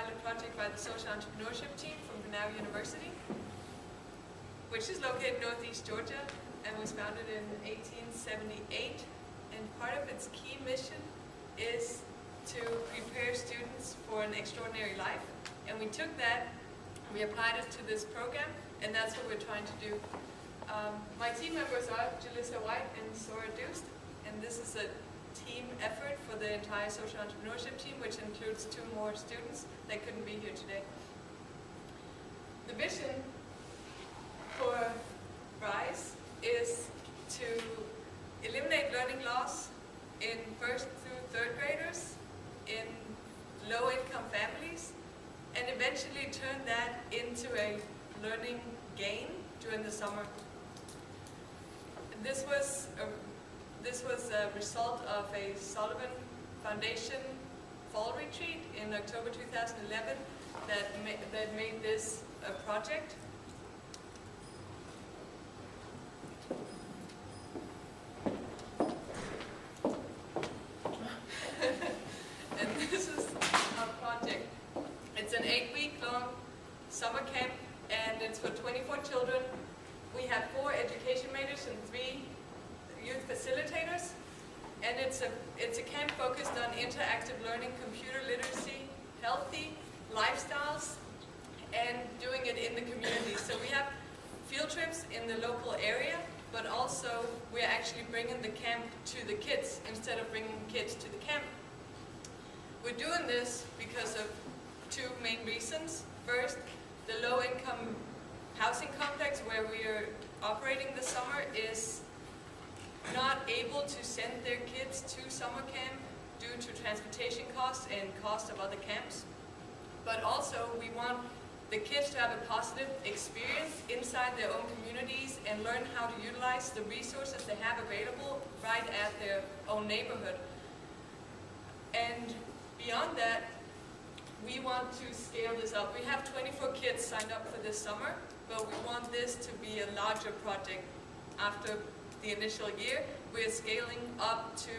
pilot project by the Social Entrepreneurship team from Brenau University, which is located in northeast Georgia and was founded in 1878. And part of its key mission is to prepare students for an extraordinary life. And we took that, we applied it to this program, and that's what we're trying to do. My team members are Jalissa White and Sora Dust, and this is a team effort for the entire social entrepreneurship team, which includes 2 more students that couldn't be here today. The vision for RISE is to eliminate learning loss in 1st through 3rd graders in low-income families, and eventually turn that into a learning gain during the summer. This was a result of a Sullivan Foundation fall retreat in October 2011 that made this a project. And this is our project. It's an 8-week-long summer camp, and it's for 24 children. We have 4 education majors and 3 youth facilitators, and it's a camp focused on interactive learning, computer literacy, healthy lifestyles, and doing it in the community. So we have field trips in the local area, but also we're actually bringing the camp to the kids instead of bringing kids to the camp. We're doing this because of 2 main reasons. First, the low-income housing complex where we are operating this summer is not able to send their kids to summer camp due to transportation costs and cost of other camps. But also we want the kids to have a positive experience inside their own communities and learn how to utilize the resources they have available right at their own neighborhood. And beyond that, we want to scale this up. We have 24 kids signed up for this summer, but we want this to be a larger project. After the initial year, we're scaling up to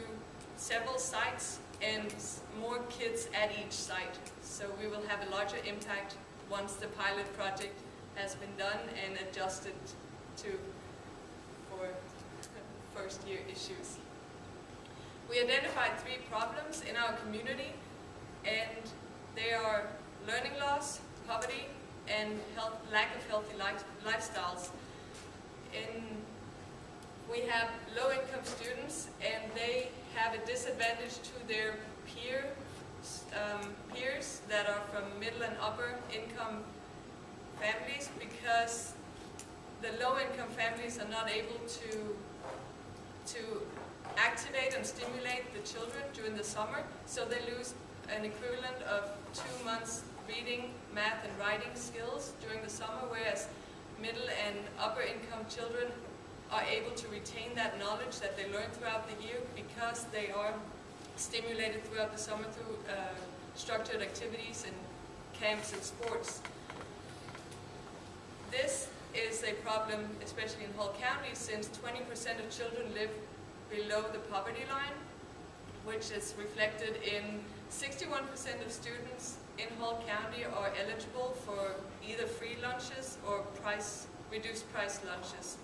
several sites and more kids at each site. So we will have a larger impact once the pilot project has been done and adjusted for first year issues. We identified 3 problems in our community, and they are learning loss, poverty, and lack of healthy lifestyles. We have low-income students, and they have a disadvantage to their peers that are from middle and upper income families, because the low-income families are not able to activate and stimulate the children during the summer, so they lose an equivalent of 2 months reading, math, and writing skills during the summer, whereas middle and upper income children are able to retain that knowledge that they learn throughout the year because they are stimulated throughout the summer through structured activities and camps and sports. This is a problem, especially in Hull County, since 20% of children live below the poverty line, which is reflected in 61% of students in Hull County are eligible for either free lunches or reduced price lunches,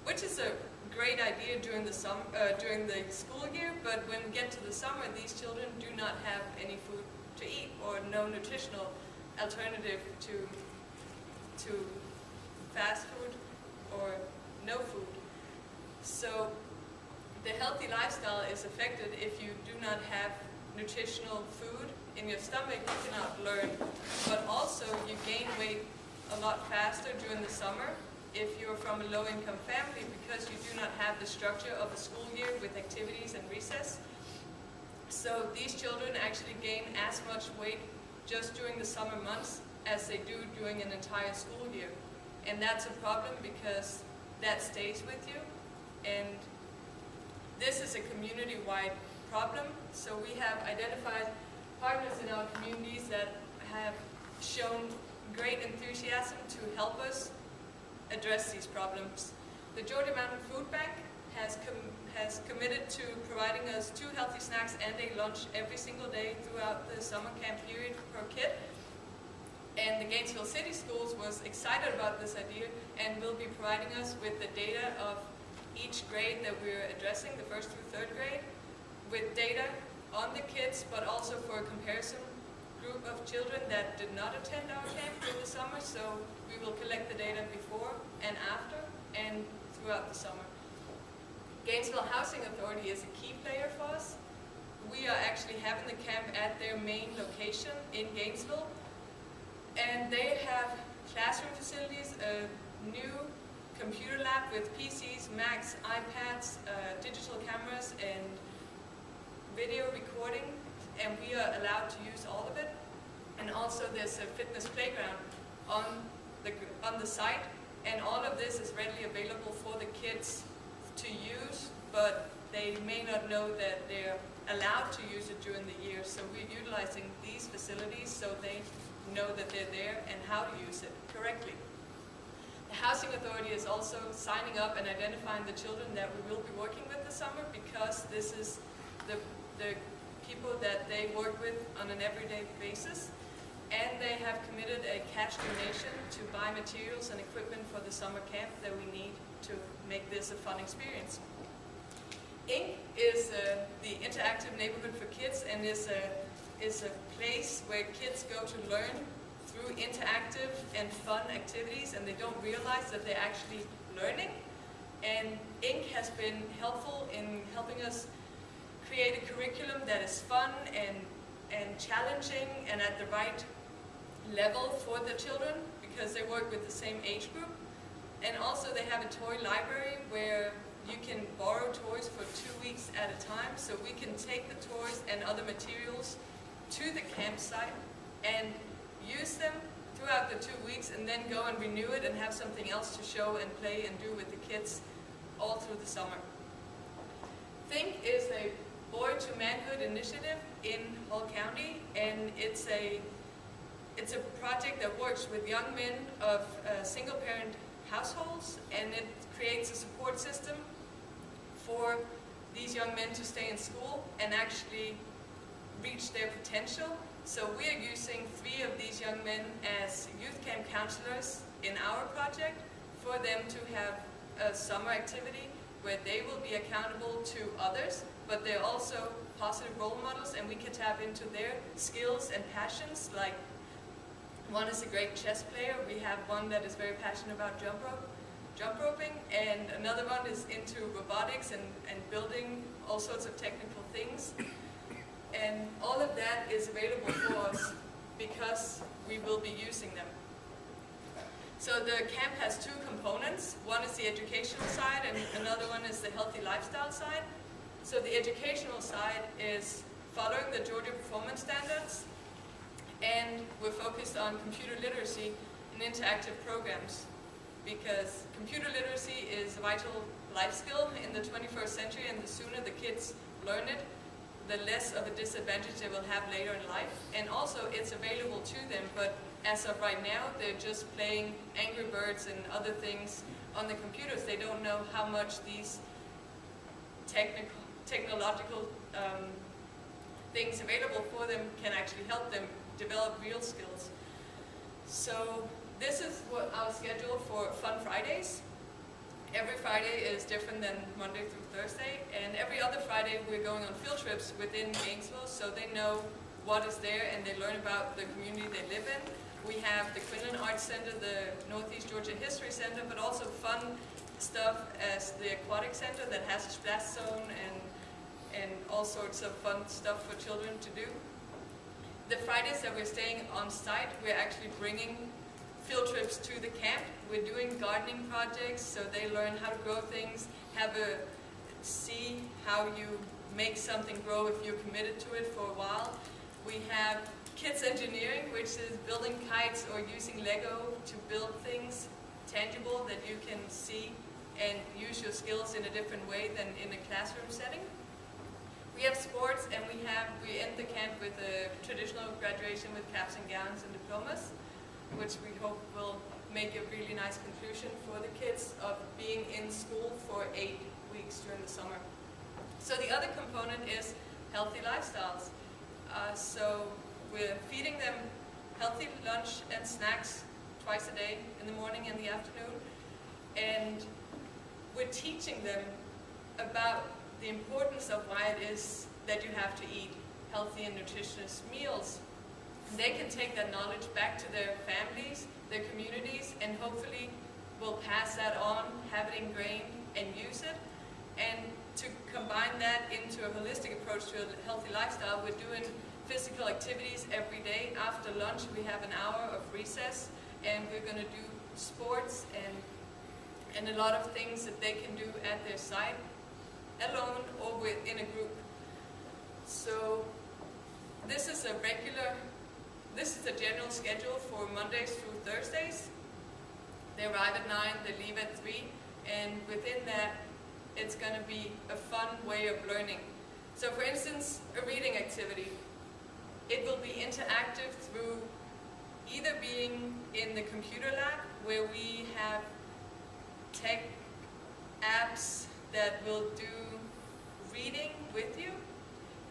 which is a great idea during the school year, but when we get to the summer, these children do not have any food to eat or no nutritional alternative to fast food or no food. So the healthy lifestyle is affected if you do not have nutritional food in your stomach. You cannot learn, but also you gain weight a lot faster during the summer if you're from a low-income family, because you do not have the structure of a school year with activities and recess. So these children actually gain as much weight just during the summer months as they do during an entire school year. And that's a problem because that stays with you. And this is a community-wide problem. So we have identified partners in our communities that have shown great enthusiasm to help us address these problems. The Georgia Mountain Food Bank has committed to providing us 2 healthy snacks and a lunch every single day throughout the summer camp period per kid. And the Gainesville City Schools was excited about this idea and will be providing us with the data of each grade that we're addressing, the first through third grade, with data on the kids, but also for a comparison group of children that did not attend our camp in the summer. So we will collect the data before and after and throughout the summer. Gainesville Housing Authority is a key player for us. We are actually having the camp at their main location in Gainesville. And they have classroom facilities, a new computer lab with PCs, Macs, iPads, digital cameras, and video recording. And we are allowed to use all of it. And also there's a fitness playground on the site. And all of this is readily available for the kids to use, but they may not know that they're allowed to use it during the year. So we're utilizing these facilities so they know that they're there and how to use it correctly. The Housing Authority is also signing up and identifying the children that we will be working with this summer, because this is the people that they work with on an everyday basis. And they have committed a cash donation to buy materials and equipment for the summer camp that we need to make this a fun experience. INC is the interactive neighborhood for kids, and is a place where kids go to learn through interactive and fun activities, and they don't realize that they're actually learning. And INC has been helpful in helping us create a curriculum that is fun and challenging and at the right level for the children, because they work with the same age group. And also they have a toy library where you can borrow toys for 2 weeks at a time, so we can take the toys and other materials to the campsite and use them throughout the 2 weeks, and then go and renew it and have something else to show and play and do with the kids all through the summer. THINK is a Boy to Manhood initiative in Hull County, and it's a project that works with young men of single-parent households, and it creates a support system for these young men to stay in school and actually reach their potential. So we are using 3 of these young men as youth camp counselors in our project for them to have a summer activity where they will be accountable to others, but they're also positive role models, and we can tap into their skills and passions. Like, one is a great chess player, we have one that is very passionate about jump roping, and another one is into robotics and building all sorts of technical things. And all of that is available for us because we will be using them. So the camp has 2 components. One is the educational side, and another one is the healthy lifestyle side. So the educational side is following the Georgia Performance Standards, and we're focused on computer literacy and interactive programs, because computer literacy is a vital life skill in the 21st century, and the sooner the kids learn it, the less of a disadvantage they will have later in life. And also it's available to them, but as of right now, they're just playing Angry Birds and other things on the computers. They don't know how much these technological things available for them can actually help them develop real skills. So this is what our schedule for Fun Fridays. Every Friday is different than Monday through Thursday, and every other Friday we're going on field trips within Gainesville, so they know what is there and they learn about the community they live in. We have the Quinlan Arts Center, the Northeast Georgia History Center, but also fun stuff as the Aquatic Center that has a splash zone and all sorts of fun stuff for children to do. The Fridays that we're staying on site, we're actually bringing field trips to the camp. We're doing gardening projects, so they learn how to grow things, see how you make something grow if you're committed to it for a while. We have kids engineering, which is building kites or using Lego to build things tangible that you can see and use your skills in a different way than in a classroom setting. We have sports, and we end the camp with a traditional graduation with caps and gowns and diplomas, which we hope will make a really nice conclusion for the kids of being in school for 8 weeks during the summer. So the other component is healthy lifestyles. So we're feeding them healthy lunch and snacks twice a day, in the morning and the afternoon. And we're teaching them about the importance of why it is that you have to eat healthy and nutritious meals. And they can take that knowledge back to their families, their communities, and hopefully will pass that on, have it ingrained, and use it. And to combine that into a holistic approach to a healthy lifestyle, we're doing physical activities every day. After lunch, we have an hour of recess, and we're going to do sports and a lot of things that they can do at their site, alone or in a group. So this is the general schedule for Mondays through Thursdays. They arrive at 9, they leave at 3, and within that, it's going to be a fun way of learning. So for instance, a reading activity. It will be interactive through either being in the computer lab, where we have tech apps that will do reading with you.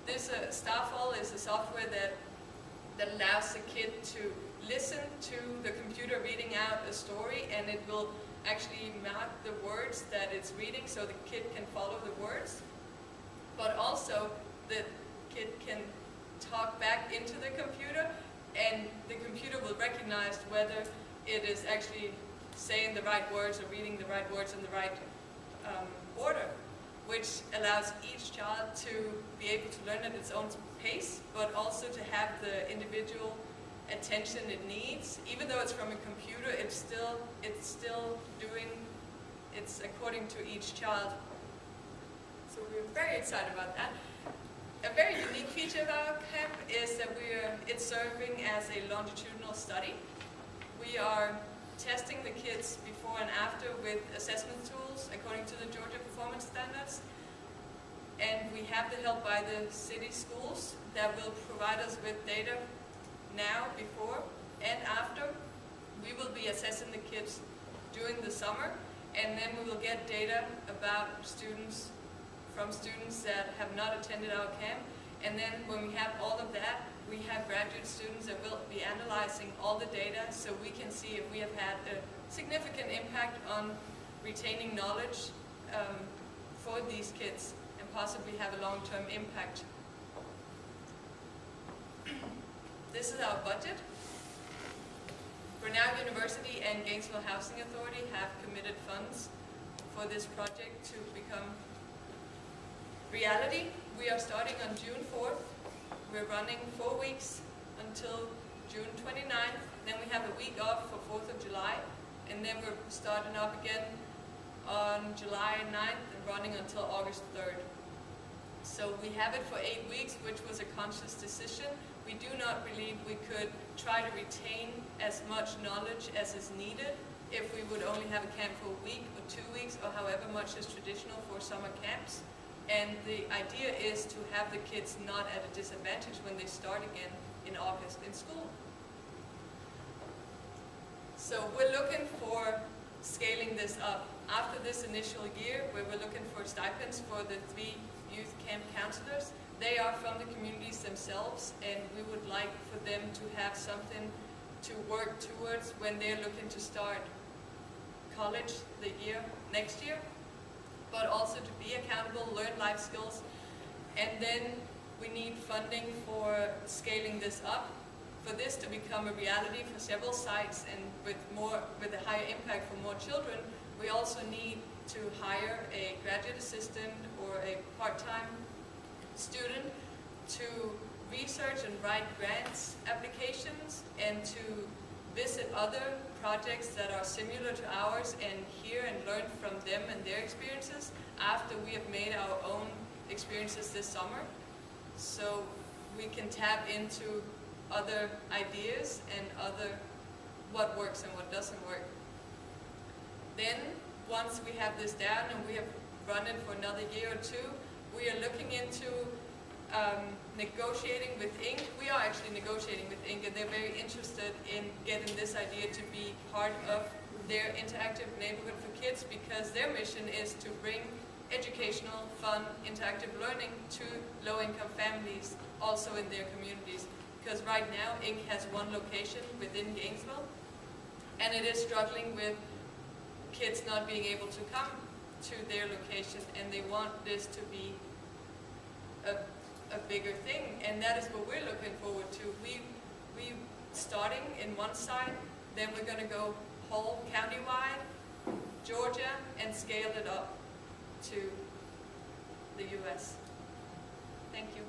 This Starfall is a software that allows the kid to listen to the computer reading out a story, and it will actually mark the words that it's reading so the kid can follow the words. But also the kid can talk back into the computer, and the computer will recognize whether it is actually saying the right words or reading the right words in the right order, which allows each child to be able to learn at its own pace, but also to have the individual attention it needs. Even though it's from a computer, it's still doing, it's according to each child. So we're very excited about that. A very unique feature of our camp is that it's serving as a longitudinal study. We are testing the kids before and after with assessment tools according to the Georgia Performance Standards. And we have the help by the city schools that will provide us with data now, before, and after. We will be assessing the kids during the summer, and then we will get data about students that have not attended our camp. And then when we have all of that, we have graduate students that will be analyzing all the data so we can see if we have had a significant impact on retaining knowledge for these kids and possibly have a long-term impact. This is our budget. Brenau University and Gainesville Housing Authority have committed funds for this project to become reality. We are starting on June 4th. We're running 4 weeks until June 29th. Then we have a week off for 4th of July. And then we're starting up again on July 9th and running until August 3rd. So we have it for 8 weeks, which was a conscious decision. We do not believe we could try to retain as much knowledge as is needed if we would only have a camp for a week or 2 weeks, or however much is traditional for summer camps. And the idea is to have the kids not at a disadvantage when they start again in August in school. So we're looking for scaling this up. After this initial year, where we're looking for stipends for the 3 youth camp counselors, they are from the communities themselves, and we would like for them to have something to work towards when they're looking to start college next year, but also to be accountable, learn life skills. And then we need funding for scaling this up. For this to become a reality for several sites and with a higher impact for more children, we also need to hire a graduate assistant or a part-time student to research and write grants applications and to visit other projects that are similar to ours and hear and learn from them and their experiences after we have made our own experiences this summer, so we can tap into other ideas and what works and what doesn't work. Then, once we have this down and we have run it for another year or two, we are looking into negotiating with Inc. We are actually negotiating with Inc. and they're very interested in getting this idea to be part of their interactive neighborhood for kids, because their mission is to bring educational, fun, interactive learning to low-income families also in their communities. because right now Inc. has one location within Gainesville, and it is struggling with kids not being able to come to their location, and they want this to be a bigger thing, and that is what we're looking forward to. We starting in one side, then we're going to go whole countywide, Georgia, and scale it up to the U.S. Thank you.